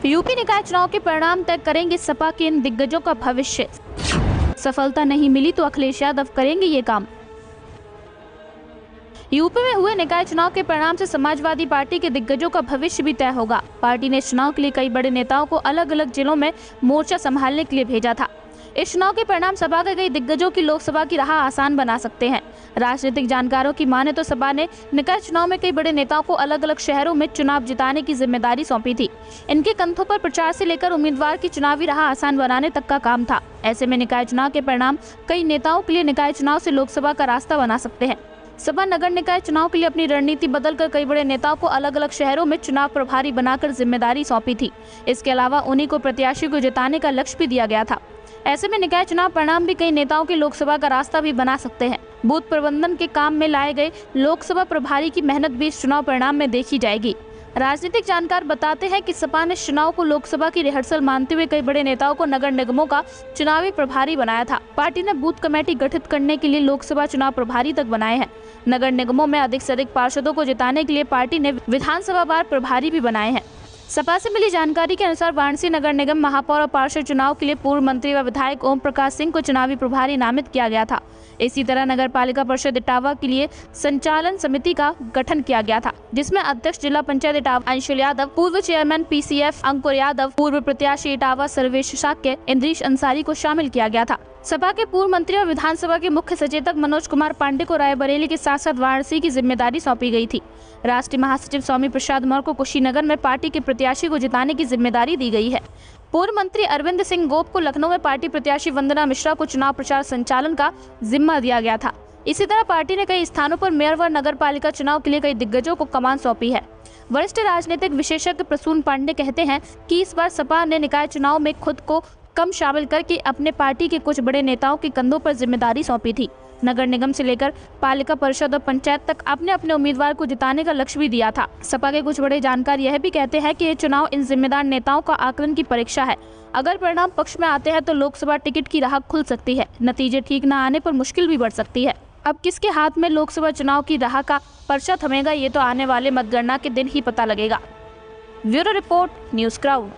UP निकाय चुनाव के परिणाम तय करेंगे सपा के इन दिग्गजों का भविष्य। सफलता नहीं मिली तो अखिलेश यादव करेंगे ये काम। यूपी में हुए निकाय चुनाव के परिणाम से समाजवादी पार्टी के दिग्गजों का भविष्य भी तय होगा। पार्टी ने चुनाव के लिए कई बड़े नेताओं को अलग अलग जिलों में मोर्चा संभालने के लिए भेजा था। इस चुनाव के परिणाम सपा के कई दिग्गजों की लोकसभा की राह आसान बना सकते हैं। राजनीतिक जानकारों की माने तो सपा ने निकाय चुनाव में कई बड़े नेताओं को अलग अलग शहरों में चुनाव जिताने की जिम्मेदारी सौंपी थी। इनके कंधों पर प्रचार से लेकर उम्मीदवार की चुनावी राह आसान बनाने तक का काम था। ऐसे में निकाय चुनाव के परिणाम कई नेताओं के लिए निकाय चुनाव से लोकसभा का रास्ता बना सकते हैं। सपा नगर निकाय चुनाव के लिए अपनी रणनीति बदलकर कई बड़े नेताओं को अलग अलग शहरों में चुनाव प्रभारी बनाकर जिम्मेदारी सौंपी थी। इसके अलावा उन्हीं को प्रत्याशी को जिताने का लक्ष्य भी दिया गया था। ऐसे में निकाय चुनाव परिणाम भी कई नेताओं के लोकसभा का रास्ता भी बना सकते हैं। बूथ प्रबंधन के काम में लाए गए लोकसभा प्रभारी की मेहनत भी इस चुनाव परिणाम में देखी जाएगी। राजनीतिक जानकार बताते हैं कि सपा ने चुनाव को लोकसभा की रिहर्सल मानते हुए कई बड़े नेताओं को नगर निगमों का चुनावी प्रभारी बनाया था। पार्टी ने बूथ कमेटी गठित करने के लिए लोकसभा चुनाव प्रभारी तक बनाए हैं। नगर निगमों में अधिक से अधिक पार्षदों को जिताने के लिए पार्टी ने विधानसभा वार प्रभारी भी बनाए हैं। सपा से मिली जानकारी के अनुसार वाराणसी नगर निगम महापौर और पार्षद चुनाव के लिए पूर्व मंत्री व विधायक ओम प्रकाश सिंह को चुनावी प्रभारी नामित किया गया था। इसी तरह नगर पालिका परिषद इटावा के लिए संचालन समिति का गठन किया गया था, जिसमें अध्यक्ष जिला पंचायत इटावा अंशुल यादव, पूर्व चेयरमैन पीसीएफ अंकुर यादव, पूर्व प्रत्याशी इटावा सर्वेश शाक्य इंद्रीश अंसारी को शामिल किया गया था। सपा के पूर्व मंत्री और विधानसभा के मुख्य सचेतक मनोज कुमार पांडे को रायबरेली के साथ साथ वाराणसी की जिम्मेदारी सौंपी गई थी। राष्ट्रीय महासचिव स्वामी प्रसाद मौर्य को कुशीनगर में पार्टी के प्रत्याशी को जिताने की जिम्मेदारी दी गई है। पूर्व मंत्री अरविंद सिंह गोप को लखनऊ में पार्टी प्रत्याशी वंदना मिश्रा को चुनाव प्रचार संचालन का जिम्मा दिया गया था। इसी तरह पार्टी ने कई स्थानों पर मेयर व नगर पालिका चुनाव के लिए कई दिग्गजों को कमान सौंपी है। वरिष्ठ राजनीतिक विशेषज्ञ प्रसून पांडे कहते हैं कि इस बार सपा ने निकाय चुनाव में खुद को कम शामिल करके अपने पार्टी के कुछ बड़े नेताओं के कंधों पर जिम्मेदारी सौंपी थी। नगर निगम से लेकर पालिका परिषद और पंचायत तक अपने अपने उम्मीदवार को जिताने का लक्ष्य भी दिया था। सपा के कुछ बड़े जानकार यह भी कहते हैं कि ये चुनाव इन जिम्मेदार नेताओं का आकलन की परीक्षा है। अगर परिणाम पक्ष में आते हैं तो लोकसभा टिकट की राह खुल सकती है। नतीजे ठीक न आने पर मुश्किल भी बढ़ सकती है। अब किसके हाथ में लोकसभा चुनाव की राह का पर्चा थमेगा, ये तो आने वाले मतगणना के दिन ही पता लगेगा। Bureau report, news crowd.